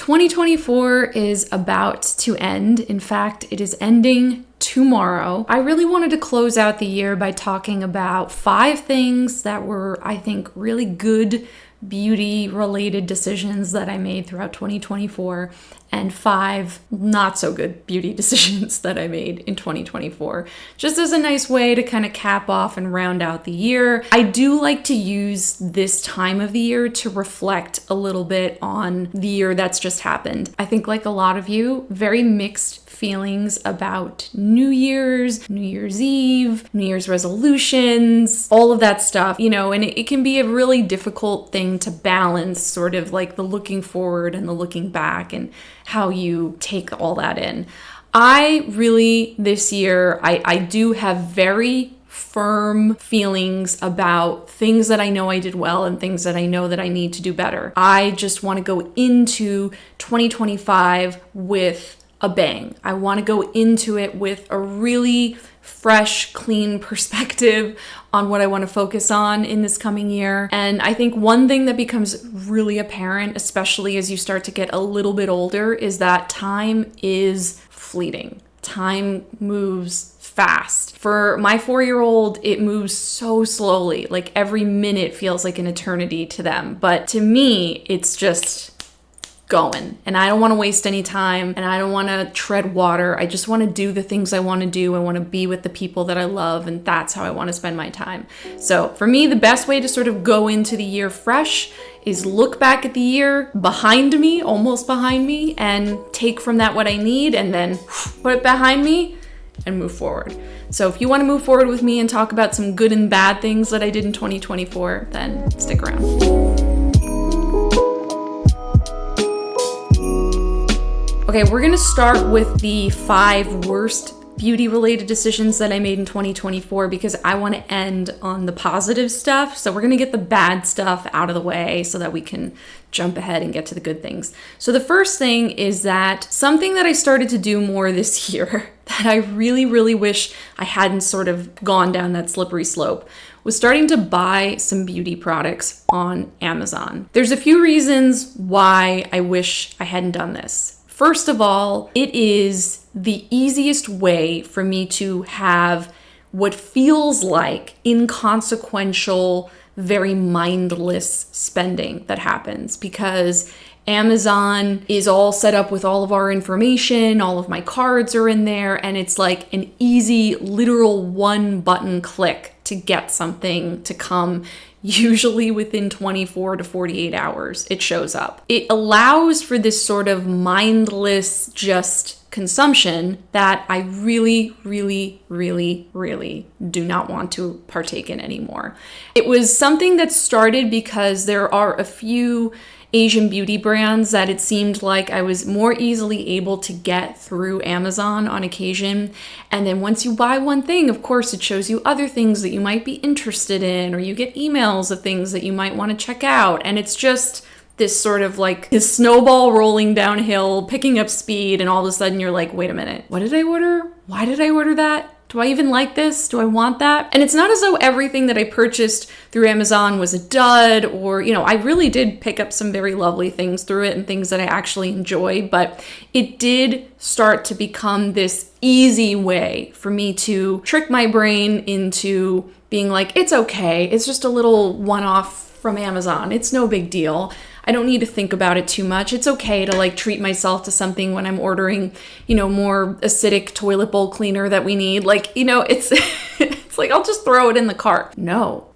2024 is about to end. In fact, it is ending tomorrow. I really wanted to close out the year by talking about 5 things that were, I think, really good beauty related decisions that I made throughout 2024 and 5 not so good beauty decisions that I made in 2024, just as a nice way to kind of cap off and round out the year. I do like to use this time of the year to reflect a little bit on the year that's just happened. I think, like a lot of you, very mixed feelings about New Year's Eve, New Year's resolutions, all of that stuff, you know, and it can be a really difficult thing to balance, sort of like the looking forward and the looking back and how you take all that in. I really, this year, I do have very firm feelings about things that I know I did well and things that I know that I need to do better. I just want to go into 2025 with a bang. I want to go into it with a really fresh, clean perspective on what I want to focus on in this coming year. And I think one thing that becomes really apparent, especially as you start to get a little bit older, is that time is fleeting. Time moves fast. For my 4-year-old, it moves so slowly. Like every minute feels like an eternity to them. But to me, it's just going, and I don't want to waste any time, and I don't want to tread water. I just want to do the things I want to do. I want to be with the people that I love, and that's how I want to spend my time. So for me, the best way to sort of go into the year fresh is look back at the year behind me, almost behind me, and take from that what I need, and then put it behind me and move forward. So if you want to move forward with me and talk about some good and bad things that I did in 2024, then stick around. Okay, we're gonna start with the 5 worst beauty-related decisions that I made in 2024 because I want to end on the positive stuff. So we're gonna get the bad stuff out of the way so that we can jump ahead and get to the good things. So the first thing is that something that I started to do more this year that I really, really wish I hadn't sort of gone down that slippery slope was starting to buy some beauty products on Amazon. There's a few reasons why I wish I hadn't done this. First of all, it is the easiest way for me to have what feels like inconsequential, very mindless spending that happens because Amazon is all set up with all of our information, all of my cards are in there, and it's like an easy, literal 1-button click to get something to come. Usually within 24 to 48 hours, it shows up. It allows for this sort of mindless just consumption that I really, really, really, really do not want to partake in anymore. It was something that started because there are a few Asian beauty brands that it seemed like I was more easily able to get through Amazon on occasion. And then once you buy one thing, of course, it shows you other things that you might be interested in, or you get emails of things that you might want to check out. And it's just this sort of like this snowball rolling downhill, picking up speed, and all of a sudden you're like, wait a minute, what did I order? Why did I order that? Do I even like this? Do I want that? And it's not as though everything that I purchased through Amazon was a dud or, you know, I really did pick up some very lovely things through it and things that I actually enjoyed, but it did start to become this easy way for me to trick my brain into being like, it's okay. It's just a little one-off from Amazon. It's no big deal. I don't need to think about it too much. It's okay to like treat myself to something when I'm ordering, you know, more acidic toilet bowl cleaner that we need. Like, you know, it's it's like, I'll just throw it in the cart. No,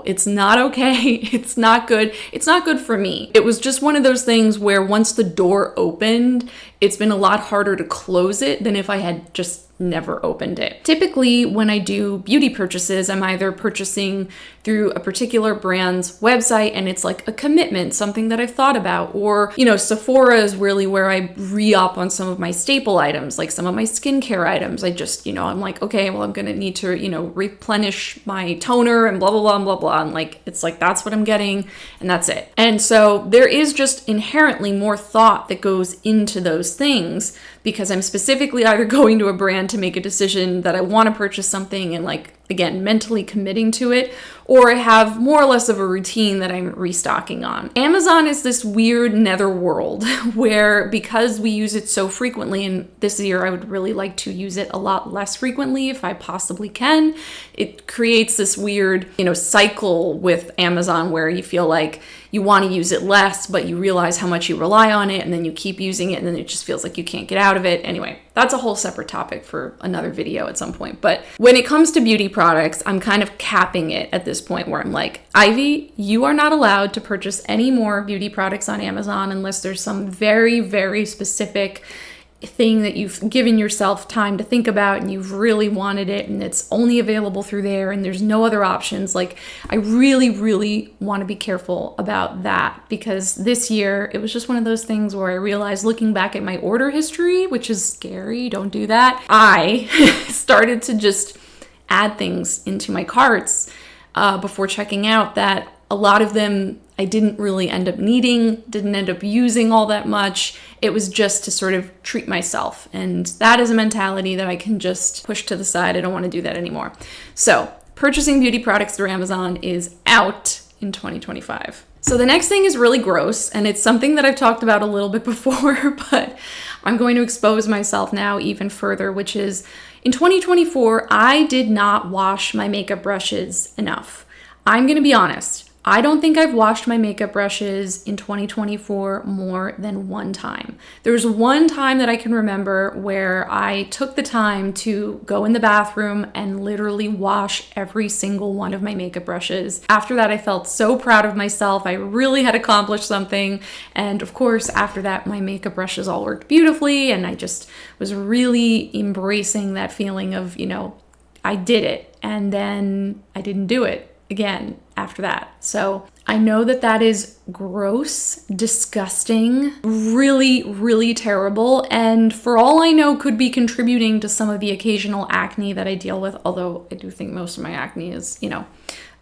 it's not okay. It's not good. It's not good for me. It was just one of those things where once the door opened, it's been a lot harder to close it than if I had just never opened it. Typically, when I do beauty purchases, I'm either purchasing through a particular brand's website and it's like a commitment, something that I've thought about, or, you know, Sephora is really where I re-up on some of my staple items, like some of my skincare items. I just, you know, I'm like, okay, well, I'm going to need to, you know, replenish my toner and blah, blah, blah, blah, blah. And like, it's like, that's what I'm getting and that's it. And so there is just inherently more thought that goes into those things because I'm specifically either going to a brand to make a decision that I want to purchase something and like again, mentally committing to it, or I have more or less of a routine that I'm restocking on. Amazon is this weird netherworld where, because we use it so frequently, and this year I would really like to use it a lot less frequently if I possibly can, it creates this weird, cycle with Amazon where you feel like you want to use it less, but you realize how much you rely on it, and then you keep using it, and then it just feels like you can't get out of it. Anyway, that's a whole separate topic for another video at some point. But when it comes to beauty products, I'm kind of capping it at this point where I'm like, Ivy, you are not allowed to purchase any more beauty products on Amazon unless there's some very, very specific thing that you've given yourself time to think about and you've really wanted it and it's only available through there and there's no other options. Like, I really, really want to be careful about that, because this year it was just one of those things where I realized, looking back at my order history, which is scary, don't do that, I started to just add things into my carts before checking out that a lot of them I didn't really end up needing, didn't end up using all that much. It was just to sort of treat myself. And that is a mentality that I can just push to the side. I don't want to do that anymore. So purchasing beauty products through Amazon is out in 2025. So the next thing is really gross, and it's something that I've talked about a little bit before, but I'm going to expose myself now even further, which is in 2024, I did not wash my makeup brushes enough. I'm going to be honest. I don't think I've washed my makeup brushes in 2024 more than one time. There's one time that I can remember where I took the time to go in the bathroom and literally wash every single one of my makeup brushes. After that, I felt so proud of myself. I really had accomplished something. And of course, after that, my makeup brushes all worked beautifully. And I just was really embracing that feeling of, I did it. And then I didn't do it again after that. So I know that that is gross, disgusting, really, really terrible. And for all I know, could be contributing to some of the occasional acne that I deal with. Although I do think most of my acne is,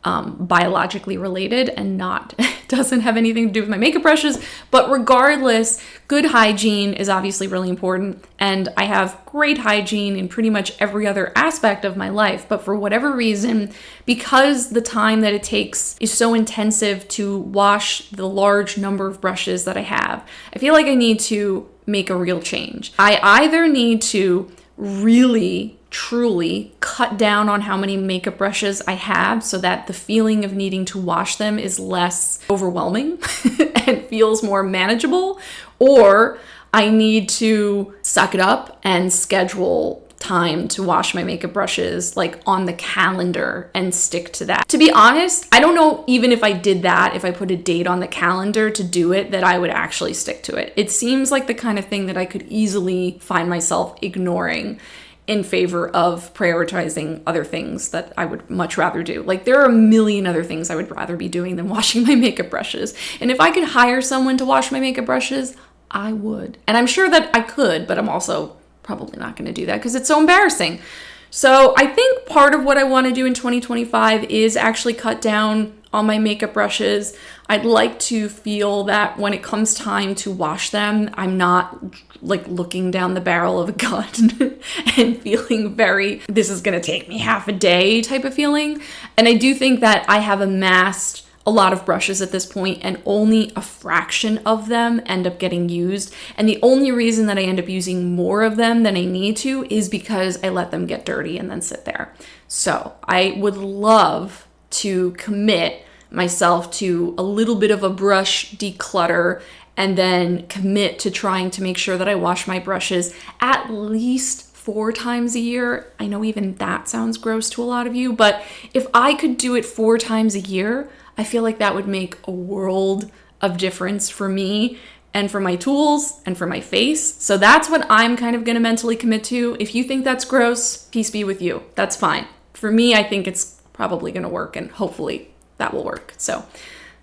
biologically related and not doesn't have anything to do with my makeup brushes. But regardless, good hygiene is obviously really important, and I have great hygiene in pretty much every other aspect of my life. But for whatever reason, because the time that it takes is so intensive to wash the large number of brushes that I have, I feel like I need to make a real change. I either need to really truly cut down on how many makeup brushes I have so that the feeling of needing to wash them is less overwhelming and feels more manageable, or I need to suck it up and schedule time to wash my makeup brushes like on the calendar and stick to that. To be honest, I don't know even if I did that, if I put a date on the calendar to do it, that I would actually stick to it. It seems like the kind of thing that I could easily find myself ignoring in favor of prioritizing other things that I would much rather do. Like, there are a million other things I would rather be doing than washing my makeup brushes. And if I could hire someone to wash my makeup brushes, I would. And I'm sure that I could, but I'm also probably not going to do that because it's so embarrassing. So I think part of what I want to do in 2025 is actually cut down on my makeup brushes. I'd like to feel that when it comes time to wash them, I'm not like looking down the barrel of a gun and feeling this is going to take me half a day type of feeling. And I do think that I have amassed a lot of brushes at this point, and only a fraction of them end up getting used. And the only reason that I end up using more of them than I need to is because I let them get dirty and then sit there. So I would love to commit myself to a little bit of a brush declutter and then commit to trying to make sure that I wash my brushes at least 4 times a year. I know even that sounds gross to a lot of you, but if I could do it 4 times a year, I feel like that would make a world of difference for me and for my tools and for my face. So that's what I'm kind of going to mentally commit to. If you think that's gross, peace be with you. That's fine. For me, I think it's probably going to work, and hopefully that will work. So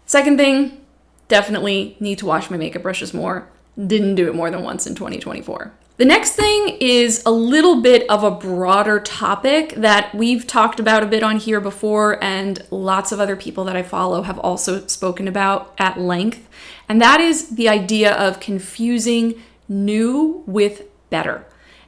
second thing, definitely need to wash my makeup brushes more. Didn't do it more than once in 2024. The next thing is a little bit of a broader topic that we've talked about a bit on here before, and lots of other people that I follow have also spoken about at length. And that is the idea of confusing new with better.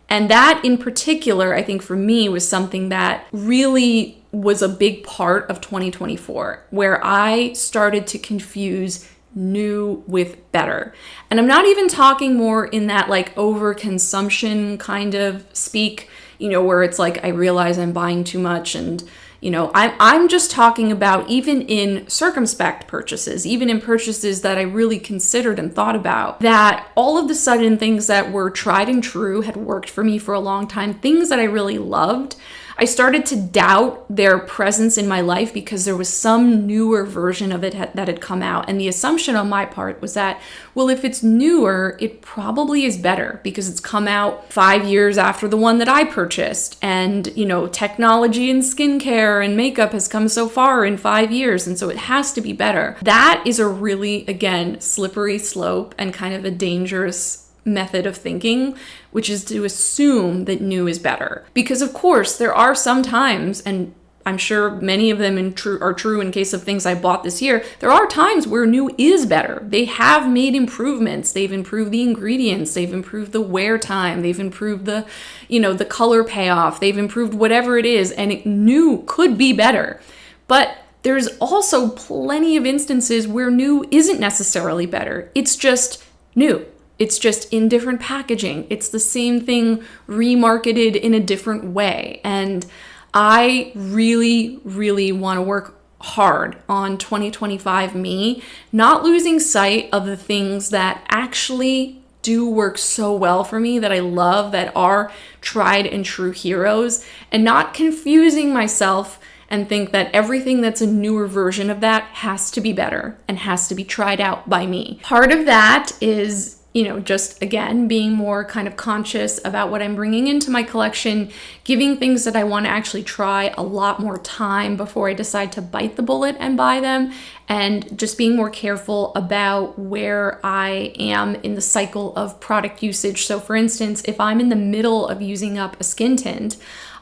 And that in particular, I think for me, was something that really was a big part of 2024, where I started to confuse new with better. And I'm not even talking more in that like overconsumption kind of speak, where it's like I realize I'm buying too much, and I'm just talking about even in circumspect purchases, even in purchases that I really considered and thought about, that all of the sudden things that were tried and true had worked for me for a long time, things that I really loved, I started to doubt their presence in my life because there was some newer version of it that had come out. And the assumption on my part was that, well, if it's newer, it probably is better because it's come out 5 years after the one that I purchased. And, technology in skincare and makeup has come so far in 5 years. And so it has to be better. That is a really, again, slippery slope and kind of a dangerous method of thinking, which is to assume that new is better. Because of course, there are some times, and I'm sure many of them are true in case of things I bought this year, there are times where new is better. They have made improvements. They've improved the ingredients. They've improved the wear time. They've improved the, the color payoff. They've improved whatever it is, and new could be better. But there's also plenty of instances where new isn't necessarily better. It's just new. It's just in different packaging. It's the same thing remarketed in a different way. And I really, really want to work hard on 2025 me, not losing sight of the things that actually do work so well for me, that I love, that are tried and true heroes, and not confusing myself and think that everything that's a newer version of that has to be better and has to be tried out by me. Part of that is just again, being more kind of conscious about what I'm bringing into my collection, giving things that I want to actually try a lot more time before I decide to bite the bullet and buy them, and just being more careful about where I am in the cycle of product usage. So for instance, if I'm in the middle of using up a skin tint,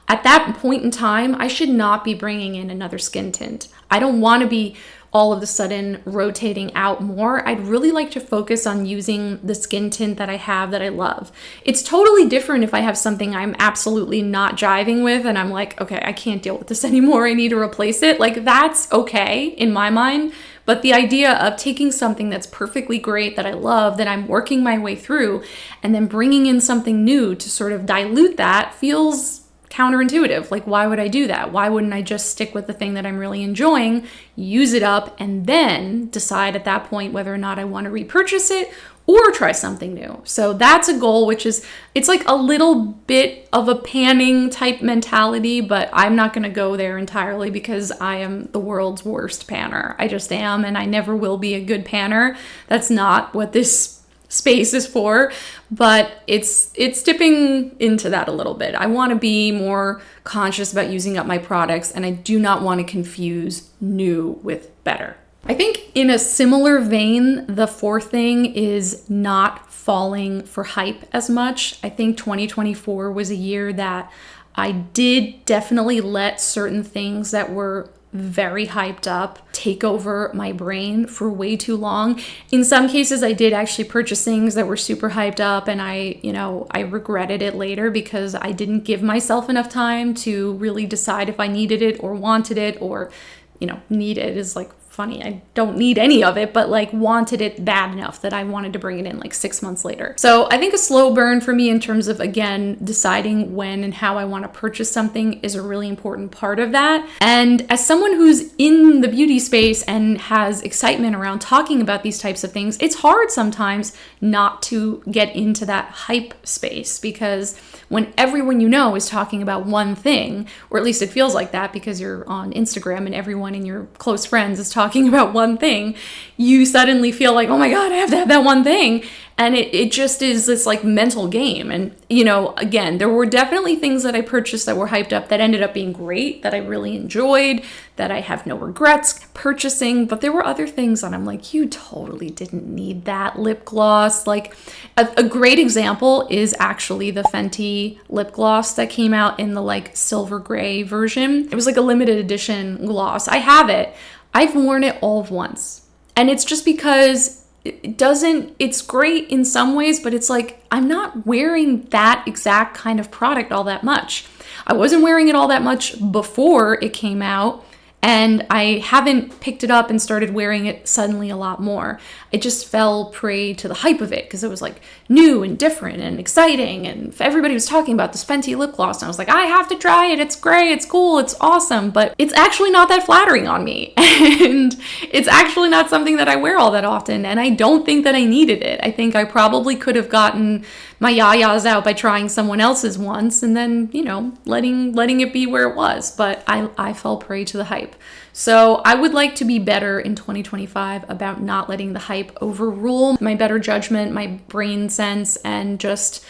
at that point in time, I should not be bringing in another skin tint. I don't want to be all of a sudden rotating out more. I'd really like to focus on using the skin tint that I have that I love. It's totally different if I have something I'm absolutely not jiving with and I'm like, okay, I can't deal with this anymore. I need to replace it. Like, that's okay in my mind. But the idea of taking something that's perfectly great, that I love, that I'm working my way through, and then bringing in something new to sort of dilute that feels counterintuitive. Like, why would I do that? Why wouldn't I just stick with the thing that I'm really enjoying, use it up, and then decide at that point whether or not I want to repurchase it or try something new? So that's a goal, which is, it's like a little bit of a panning type mentality, but I'm not going to go there entirely because I am the world's worst panner. I just am, and I never will be a good panner. That's not what this space is for, but it's dipping into that a little bit. I want to be more conscious about using up my products, and I do not want to confuse new with better. I think in a similar vein, the fourth thing is not falling for hype as much. I think 2024 was a year that I did definitely let certain things that were very hyped up take over my brain for way too long. In some cases, I did actually purchase things that were super hyped up, and I regretted it later because I didn't give myself enough time to really decide if I needed it or wanted it, or, needed is like funny. I don't need any of it, but like wanted it bad enough that I wanted to bring it in like 6 months later. So I think a slow burn for me in terms of, again, deciding when and how I want to purchase something is a really important part of that. And as someone who's in the beauty space and has excitement around talking about these types of things, it's hard sometimes not to get into that hype space, because when everyone is talking about one thing, or at least it feels like that because you're on Instagram and everyone in your close friends is talking about one thing, you suddenly feel like, oh my God, I have to have that one thing. And it just is this like mental game. And, again, there were definitely things that I purchased that were hyped up that ended up being great, that I really enjoyed, that I have no regrets purchasing. But there were other things that I'm like, you totally didn't need that lip gloss. Like a great example is actually the Fenty lip gloss that came out in the like silver gray version. It was like a limited edition gloss. I have it. I've worn it all of once. And it's just because it's great in some ways, but it's like, I'm not wearing that exact kind of product all that much. I wasn't wearing it all that much before it came out, and I haven't picked it up and started wearing it suddenly a lot more. I just fell prey to the hype of it because it was like new and different and exciting, and everybody was talking about this Fenty lip gloss, and I was like, I have to try it. It's great. It's cool. It's awesome. But it's actually not that flattering on me. And it's actually not something that I wear all that often. And I don't think that I needed it. I think I probably could have gotten my yayas out by trying someone else's once and then, letting it be where it was. But I fell prey to the hype. So I would like to be better in 2025 about not letting the hype overrule my better judgment, my brain sense, and just,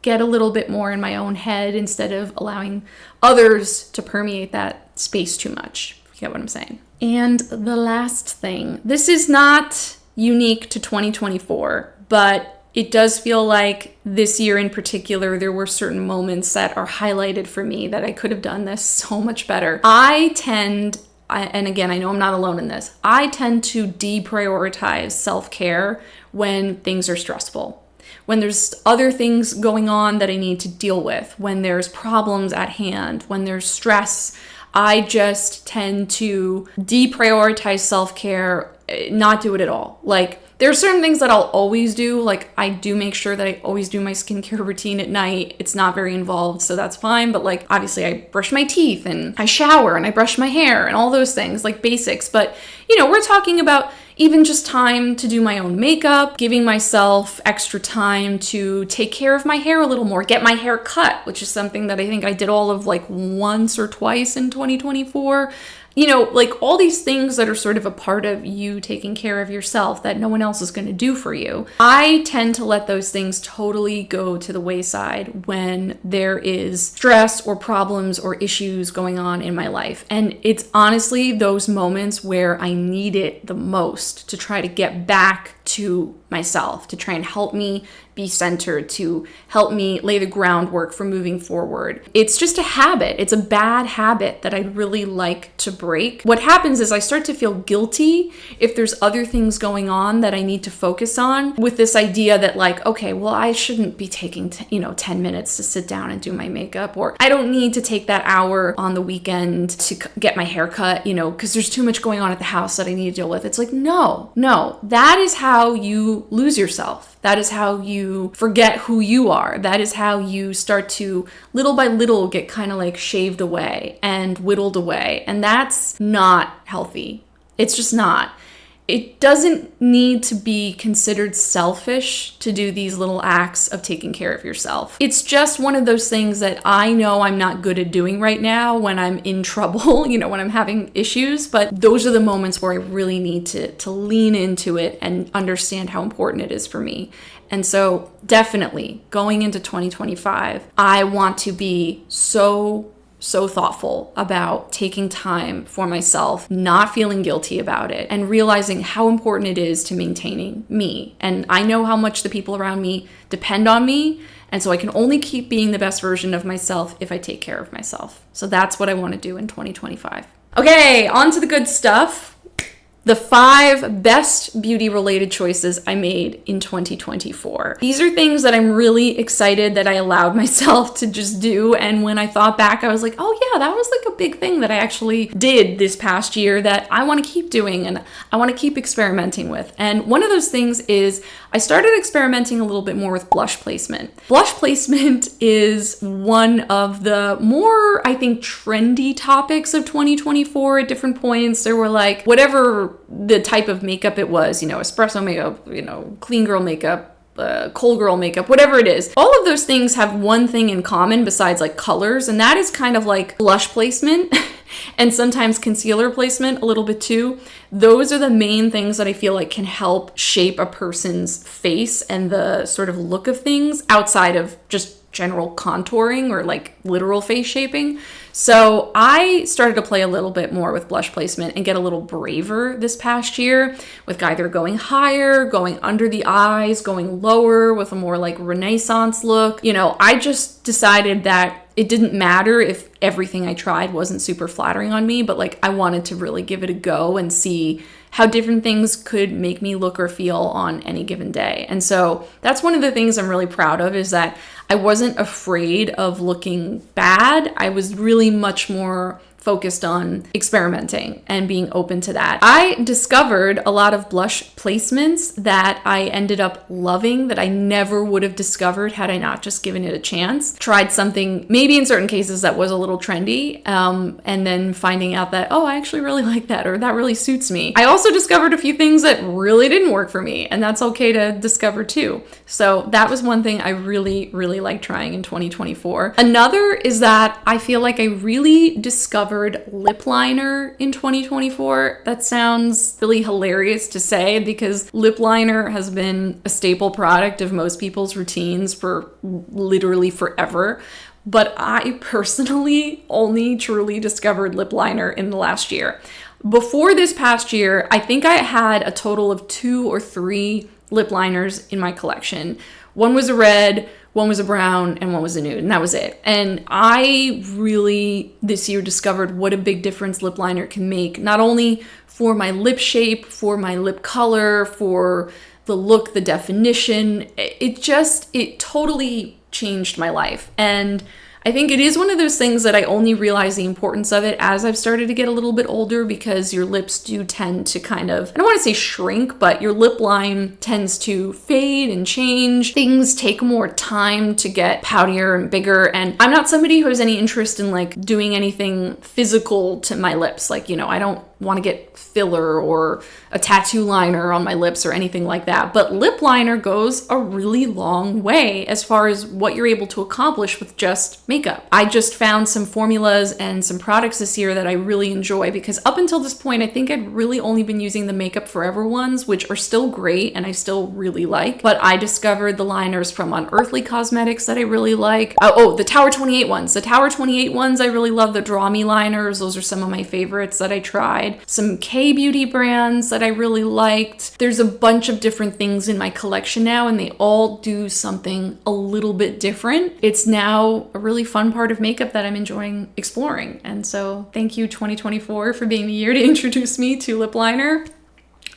get a little bit more in my own head instead of allowing others to permeate that space too much. You get what I'm saying? And the last thing, this is not unique to 2024, but it does feel like this year in particular, there were certain moments that are highlighted for me that I could have done this so much better. And again, I know I'm not alone in this, I tend to deprioritize self-care when things are stressful. When there's other things going on that I need to deal with, when there's problems at hand, when there's stress, I just tend to deprioritize self-care, not do it at all. Like, there are certain things that I'll always do. Like, I do make sure that I always do my skincare routine at night. It's not very involved, so that's fine. But like, obviously I brush my teeth and I shower and I brush my hair and all those things, like basics. But, we're talking about even just time to do my own makeup, giving myself extra time to take care of my hair a little more, get my hair cut, which is something that I think I did all of like once or twice in 2024. Like all these things that are sort of a part of you taking care of yourself that no one else is going to do for you. I tend to let those things totally go to the wayside when there is stress or problems or issues going on in my life. And it's honestly those moments where I need it the most to try to get back to myself, to try and help me be centered, to help me lay the groundwork for moving forward. It's just a habit. It's a bad habit that I'd really like to break. What happens is I start to feel guilty if there's other things going on that I need to focus on, with this idea that like, okay, well, I shouldn't be taking 10 minutes to sit down and do my makeup, or I don't need to take that hour on the weekend to get my hair cut, because there's too much going on at the house that I need to deal with. It's like, no, that is how you lose yourself. That is how you forget who you are. That is how you start to, little by little, get kind of like shaved away and whittled away. And that's not healthy. It's just not. It doesn't need to be considered selfish to do these little acts of taking care of yourself. It's just one of those things that I know I'm not good at doing right now when I'm in trouble, when I'm having issues. But those are the moments where I really need to lean into it and understand how important it is for me. And so definitely going into 2025, I want to be so thoughtful about taking time for myself, not feeling guilty about it, and realizing how important it is to maintaining me. And I know how much the people around me depend on me, and so I can only keep being the best version of myself if I take care of myself. So that's what I want to do in 2025. Okay, on to the good stuff. The 5 best beauty-related choices I made in 2024. These are things that I'm really excited that I allowed myself to just do. And when I thought back, I was like, oh yeah, that was like a big thing that I actually did this past year that I want to keep doing and I want to keep experimenting with. And one of those things is I started experimenting a little bit more with blush placement. Blush placement is one of the more, I think, trendy topics of 2024 at different points. There were like, whatever the type of makeup it was, espresso makeup, clean girl makeup, cold girl makeup, whatever it is. All of those things have one thing in common besides like colors, and that is kind of like blush placement and sometimes concealer placement a little bit too. Those are the main things that I feel like can help shape a person's face and the sort of look of things outside of just general contouring or like literal face shaping. So I started to play a little bit more with blush placement and get a little braver this past year with either going higher, going under the eyes, going lower with a more like Renaissance look. I just decided that it didn't matter if everything I tried wasn't super flattering on me, but like I wanted to really give it a go and see how different things could make me look or feel on any given day. And so that's one of the things I'm really proud of, is that I wasn't afraid of looking bad. I was really much more focused on experimenting and being open to that. I discovered a lot of blush placements that I ended up loving that I never would have discovered had I not just given it a chance. Tried something maybe in certain cases that was a little trendy, and then finding out that, oh, I actually really like that, or that really suits me. I also discovered a few things that really didn't work for me, and that's okay to discover too. So that was one thing I really, really liked trying in 2024. Another is that I feel like I really discovered lip liner in 2024. That sounds really hilarious to say because lip liner has been a staple product of most people's routines for literally forever. But I personally only truly discovered lip liner in the last year. Before this past year, I think I had a total of 2 or 3 lip liners in my collection. One was a red, one was a brown, and one was a nude, and that was it. And I really this year discovered what a big difference lip liner can make, not only for my lip shape, for my lip color, for the look, the definition. It totally changed my life. And I think it is one of those things that I only realized the importance of it as I've started to get a little bit older, because your lips do tend to kind of, I don't want to say shrink, but your lip line tends to fade and change. Things take more time to get poutier and bigger. And I'm not somebody who has any interest in like doing anything physical to my lips. Like, I don't want to get filler or a tattoo liner on my lips or anything like that. But lip liner goes a really long way as far as what you're able to accomplish with just makeup. I just found some formulas and some products this year that I really enjoy, because up until this point, I think I'd really only been using the Makeup Forever ones, which are still great and I still really like. But I discovered the liners from Unearthly Cosmetics that I really like. The Tower 28 ones. The Tower 28 ones I really love. The Draw Me liners. Those are some of my favorites that I tried. Some K-beauty brands that I really liked. There's a bunch of different things in my collection now, and they all do something a little bit different. It's now a really fun part of makeup that I'm enjoying exploring. And so thank you 2024 for being the year to introduce me to lip liner.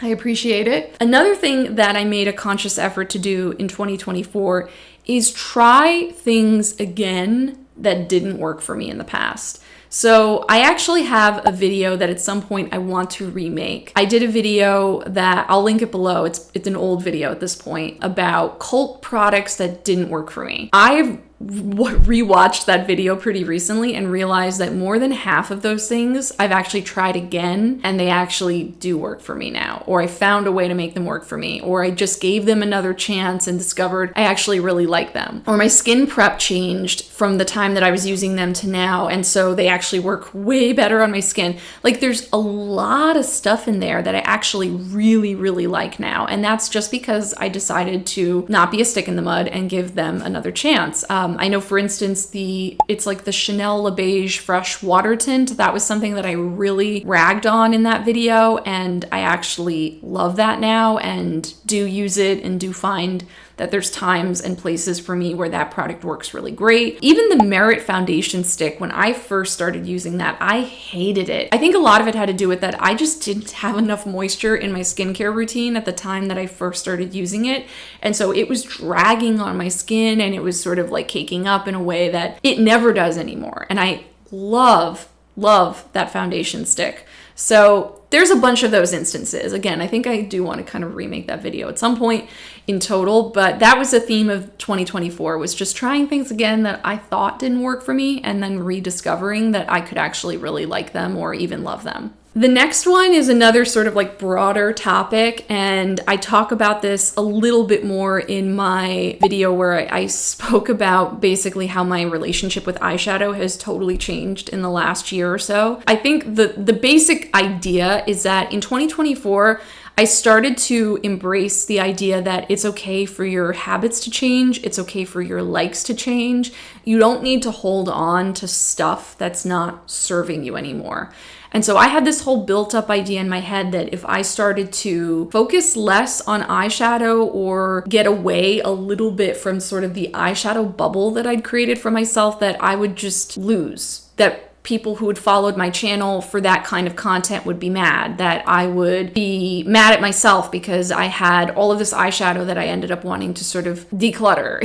I appreciate it. Another thing that I made a conscious effort to do in 2024 is try things again that didn't work for me in the past. So I actually have a video that at some point I want to remake. I did a video that I'll link it below. It's an old video at this point about cult products that didn't work for me. I've rewatched that video pretty recently and realized that more than half of those things I've actually tried again, and they actually do work for me now, or I found a way to make them work for me, or I just gave them another chance and discovered I actually really like them, or my skin prep changed from the time that I was using them to now, and so they actually work way better on my skin. Like, there's a lot of stuff in there that I actually really, really like now, and that's just because I decided to not be a stick in the mud and give them another chance. I know, for instance, it's like the Chanel Le Beige Fresh Water Tint. That was something that I really ragged on in that video, and I actually love that now and do use it and do find that there's times and places for me where that product works really great. Even the Merit foundation stick, when I first started using that, I hated it. I think a lot of it had to do with that I just didn't have enough moisture in my skincare routine at the time that I first started using it. And so it was dragging on my skin, and it was sort of like caking up in a way that it never does anymore. And I love that foundation stick. So there's a bunch of those instances. Again, I think I do want to kind of remake that video at some point in total, but that was a theme of 2024, was just trying things again that I thought didn't work for me and then rediscovering that I could actually really like them or even love them. The next one is another sort of like broader topic, and I talk about this a little bit more in my video where I spoke about basically how my relationship with eyeshadow has totally changed in the last year or so. I think the basic idea is that in 2024, I started to embrace the idea that it's okay for your habits to change. It's okay for your likes to change. You don't need to hold on to stuff that's not serving you anymore. And so I had this whole built up idea in my head that if I started to focus less on eyeshadow or get away a little bit from sort of the eyeshadow bubble that I'd created for myself, that I would just lose. That people who had followed my channel for that kind of content would be mad, that I would be mad at myself because I had all of this eyeshadow that I ended up wanting to sort of declutter,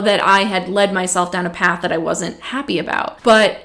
that I had led myself down a path that I wasn't happy about. But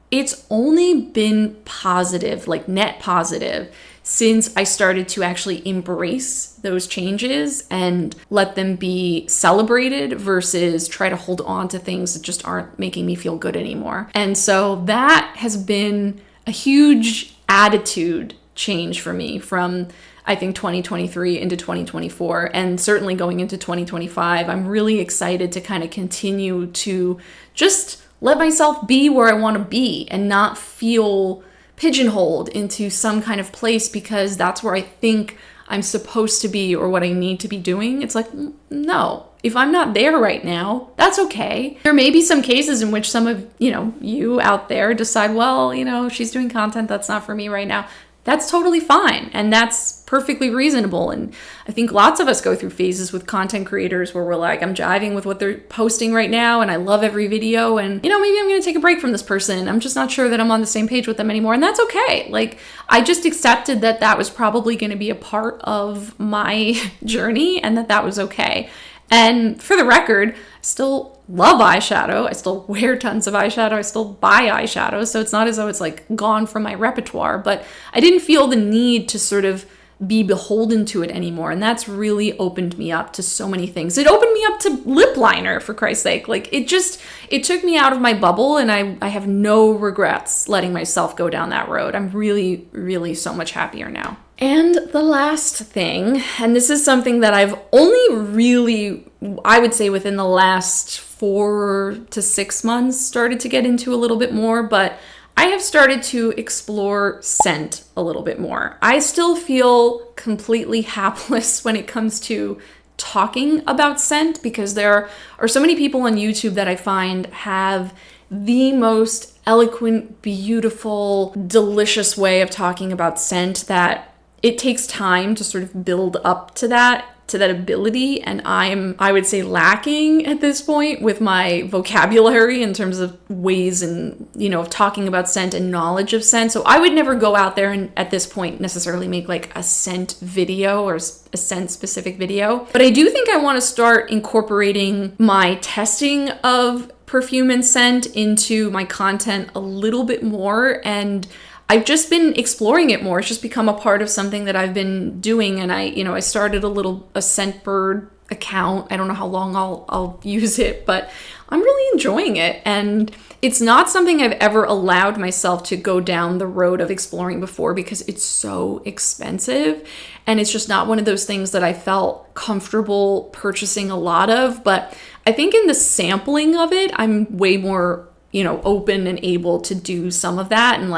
it's only been positive, like net positive, since I started to actually embrace those changes and let them be celebrated versus try to hold on to things that just aren't making me feel good anymore. And so that has been a huge attitude change for me from, I think, 2023 into 2024, and certainly going into 2025. I'm really excited to kind of continue to just let myself be where I want to be and not feel pigeonholed into some kind of place because that's where I think I'm supposed to be or what I need to be doing. It's like, no, if I'm not there right now, that's okay. There may be some cases in which some of, you out there decide, well, she's doing content that's not for me right now. That's totally fine. And that's perfectly reasonable. And I think lots of us go through phases with content creators where we're like, I'm jiving with what they're posting right now and I love every video. And, maybe I'm going to take a break from this person. I'm just not sure that I'm on the same page with them anymore. And that's okay. Like, I just accepted that that was probably going to be a part of my journey and that was okay. And for the record, I still love eyeshadow. I still wear tons of eyeshadow. I still buy eyeshadow. So it's not as though it's like gone from my repertoire, but I didn't feel the need to sort of be beholden to it anymore. And that's really opened me up to so many things. It opened me up to lip liner, for Christ's sake. Like it took me out of my bubble, and I have no regrets letting myself go down that road. I'm really, really so much happier now. And the last thing, and this is something that I've only really, I would say within the last 4 to 6 months started to get into a little bit more, but I have started to explore scent a little bit more. I still feel completely hapless when it comes to talking about scent because there are so many people on YouTube that I find have the most eloquent, beautiful, delicious way of talking about scent that it takes time to sort of build up to that ability, and I would say lacking at this point with my vocabulary in terms of ways and of talking about scent and knowledge of scent. So I would never go out there and at this point necessarily make like a scent video or a scent specific video, but I do think I want to start incorporating my testing of perfume and scent into my content a little bit more, and I've just been exploring it more. It's just become a part of something that I've been doing. And I started a Scentbird account. I don't know how long I'll use it, but I'm really enjoying it. And it's not something I've ever allowed myself to go down the road of exploring before because it's so expensive. And it's just not one of those things that I felt comfortable purchasing a lot of. But I think in the sampling of it, I'm way more, open and able to do some of that. And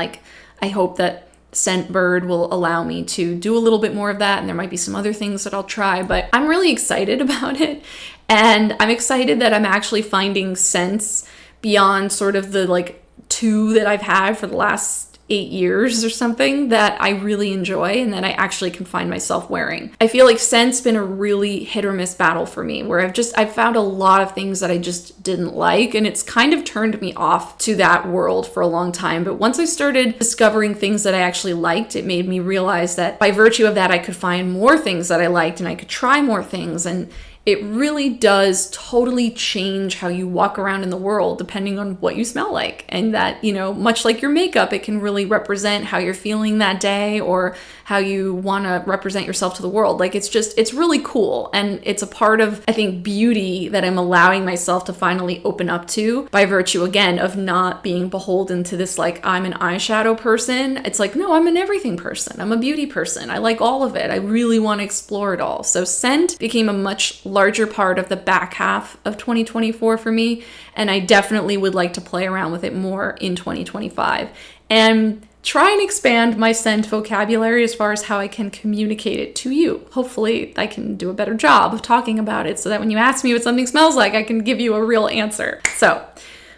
I hope that Scentbird will allow me to do a little bit more of that, and there might be some other things that I'll try, but I'm really excited about it, and I'm excited that I'm actually finding scents beyond sort of the 2 that I've had for the last 8 years or something that I really enjoy and that I actually can find myself wearing. I feel like scent's been a really hit or miss battle for me where I've found a lot of things that I just didn't like, and it's kind of turned me off to that world for a long time. But once I started discovering things that I actually liked, it made me realize that by virtue of that, I could find more things that I liked and I could try more things, and it really does totally change how you walk around in the world depending on what you smell like. And that, much like your makeup, it can really represent how you're feeling that day or how you want to represent yourself to the world. It's really cool. And it's a part of, I think, beauty that I'm allowing myself to finally open up to by virtue, again, of not being beholden to this, I'm an eyeshadow person. It's no, I'm an everything person. I'm a beauty person. I like all of it. I really want to explore it all. So scent became a much larger part of the back half of 2024 for me, and I definitely would like to play around with it more in 2025 and try and expand my scent vocabulary as far as how I can communicate it to you. Hopefully I can do a better job of talking about it so that when you ask me what something smells like, I can give you a real answer. So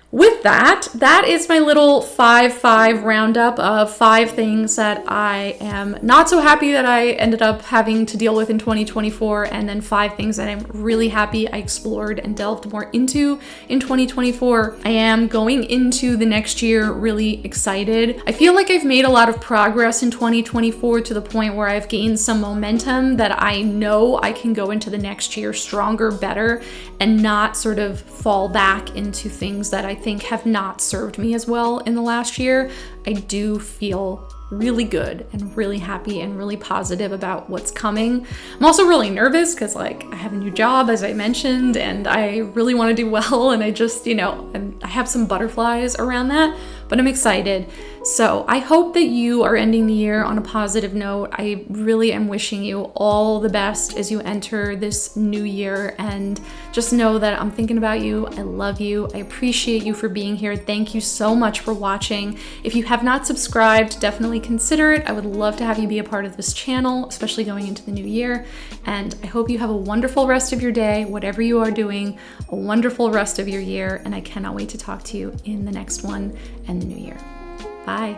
with that, that is my little 5-5 roundup of 5 things that I am not so happy that I ended up having to deal with in 2024, and then 5 things that I'm really happy I explored and delved more into in 2024. I am going into the next year really excited. I feel like I've made a lot of progress in 2024 to the point where I've gained some momentum that I know I can go into the next year stronger, better, and not sort of fall back into things that I think have not served me as well in the last year. I do feel really good and really happy and really positive about what's coming. I'm also really nervous because like I have a new job, as I mentioned, and I really want to do well, and I just, you know, I have some butterflies around that, but I'm excited. So I hope that you are ending the year on a positive note. I really am wishing you all the best as you enter this new year, and just know that I'm thinking about you. I love you. I appreciate you for being here. Thank you so much for watching. If you have not subscribed, definitely consider it. I would love to have you be a part of this channel, especially going into the new year. And I hope you have a wonderful rest of your day, whatever you are doing, a wonderful rest of your year. And I cannot wait to talk to you in the next one and the new year. Bye.